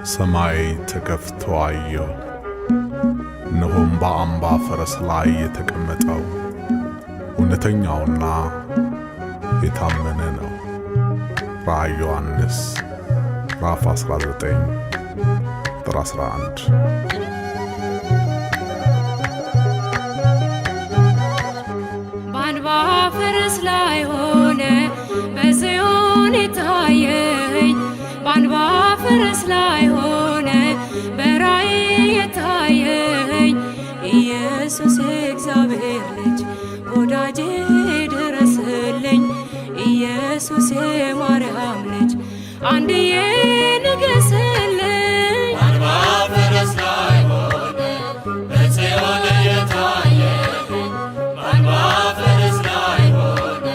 ሰማይ ተከፍቶ አየሁ። እነሆም በአምባ ፈረስ ላይ የተቀመጠው እውነተኛውና የታመነ ነው። ራእየ ዮሐንስ ምዕራፍ 19 ቁጥር 11። በአንባ ፈረስ ላይ ሆነ በጽዮን የታየኝ፣ በአንባ ፈረስ ላይ ሆነ በራእይ የታየኝ ኢየሱስ የእግዚአብሔር ልጅ ወዳጄ ድረስልኝ፣ ኢየሱስ የማርያም ልጅ አንድዬ ንገስልኝ። በአንባ ፈረስ ላይ ሆነ በጽዮን የታየኝ፣ በአንባ ፈረስ ላይ ሆነ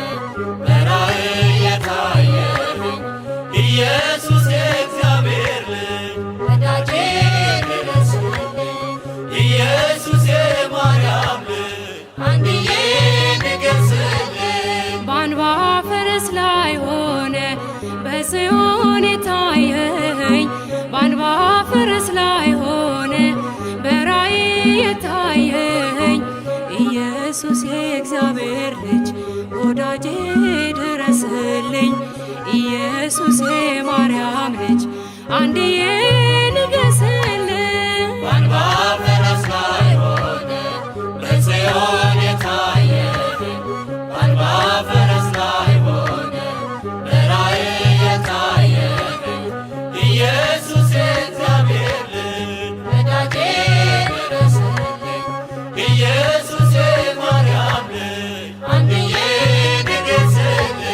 በራእይ የታየኝ ኢየሱስ የእግዚአብሔር ልጅ ወዳጄ ድረስልኝ፣ ኢየሱስ የማርያም ልጅ አንድዬ ንገስልኝ። በአንባ ፈረስ ላይ ሆነ በጽዮን የታየኝ፣ በአንባ ፈረስ ላይ ሆነ በራእይ የታየኝ ኢየሱስ የእግዚአብሔር ልጅ ወዳጄ ድረስልኝ፣ ኢየሱስ የማርያም ልጅ አንድዬ ንገስልኝ። በአንባ ፈረስ ላይ ሆነ በጽዮን የታየኝ፣ በአንባ ፈረስ ላይ ሆነ በራእይ የታየኝ ኢየሱስ የእግዚአብሔር ልጅ ወዳጄ ድረስልኝ፣ ኢየሱስ የማርያም ልጅ አንድዬ ንገስልኝ።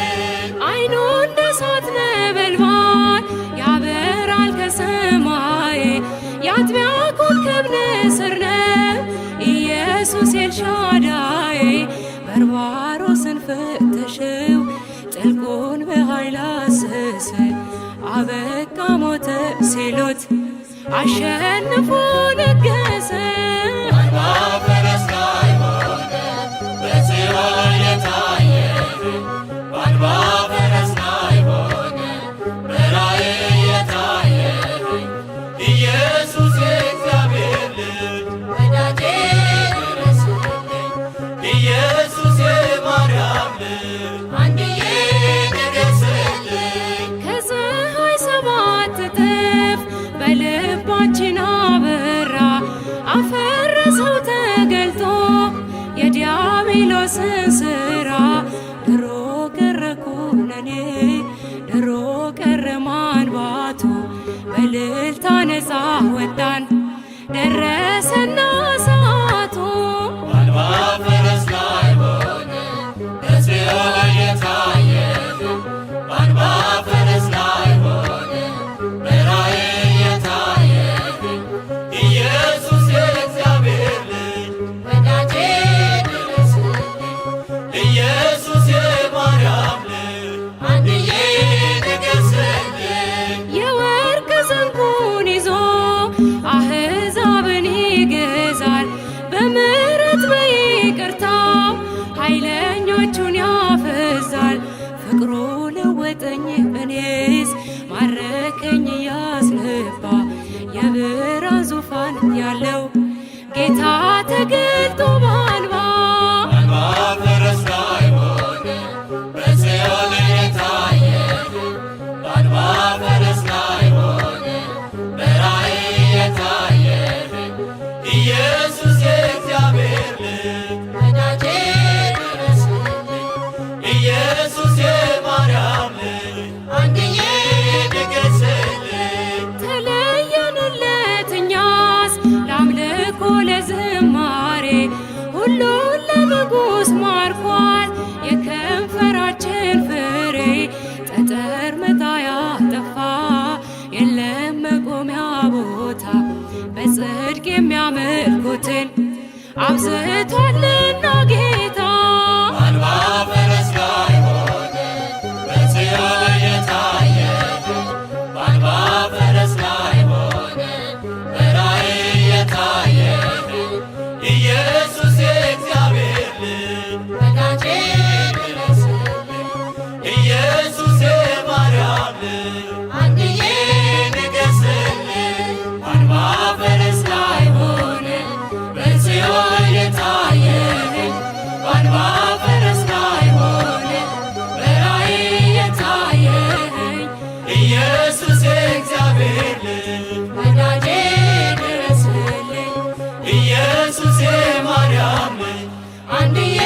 አይኑ እንደ እሳት ነበልባል ያበራል ከሰማይ፣ የአጥቢያ ኮከብ ንስር ነው ኢየሱስ ኤልሻዳይ። በርባሮስን ፈተሽው ጥልቁን በኃይል አሰሰ፣ አበቃ ሞተ ሲሉት አሸንፎ ነገሰ። በአንባ ፈረስ ላይ ሆነ በጽዮን የታየኝ፣ በአንባ ፈረስ ላይ ሆነ በራእይ የታየኝ ኢየሱስ የእግዚአብሔር ልጅ ወዳጄ ድረስልኝ፣ ኢየሱስ የማርያም ልጅ አንድዬ ንገስልኝ። ከፀሐይ 7 እጥፍ በልባችን አበራ፣ አፈረሰው ተገልጦ የዲያብሎስን ሥራ። ድሮ ቀረ ኩነኔ ድሮ ቀረ ማንባቱ፣ በእልልታ ነፃ ወጣን ደረሰና ሰዓቱ። በአንባ ፈረስ ላይ ሆነ በጽዮን የታየኝ፣ በአንባ ፈረስ ላይ ሆነ በራእይ የታየኝ ኢየሱስ የእግዚአብሔር ልጅ ወዳጄ ድረስልኝ፣ ኢየሱስ የማርያም ልጅ አንድዬ ንገስልኝ። የወርቅ ዘንጉን ይዞ አሕዛብን ይገዛል፣ በምሕረት በይቅርታው ኃይለኞቹን ያፈዛል። ፍቅሩ ለወጠኝ እኔስ ማረከኝ ያስነባ፣ የብርሃን ዙፋን ያለው ጌታ ተገልጦ በአንባ። በአንባ ፈረስ ላይ ሆነ በጽዮን የታየኝ፣ በአንባ ፈረስ ላይ ሆነ በራእይ የታየኝ ኢየሱስ የእግዚአብሔር ልጅ ወዳጄ ድረስልኝ፣ ኢየሱስ የማርያም ልጅ አንድዬ ንገስልኝ። ተለየንለት እኛስ ለአምልኮ ለዝማሬ፣ ሁሉን ለንጉሥ ማርኳል የከንፈራችን ፍሬ። ጠጠር መጣያ ጠፋ የለም መቆሚያ ቦታ፣ በጽድቅ የሚያመልኩትን አብዝቷልና ጌታ። በአንባ ፈረስ ላይ ሆነ በጽዮን የታየኝ፣ በአንባ ፈረስ ላይ ሆነ በራእይ የታየኝ ኢየሱስ የእግዚአብሔር ልጅ ወዳጄ ድረስልኝ፣ ኢየሱስ የማርያም ልጅ አንድዬ ንገስልኝ። ድረስልኝ ኢየሱስ የእግዚአብሔር ልጅ ወዳጄ ድረስልኝ ኢየሱስ የማርያም ልጅ አንድዬ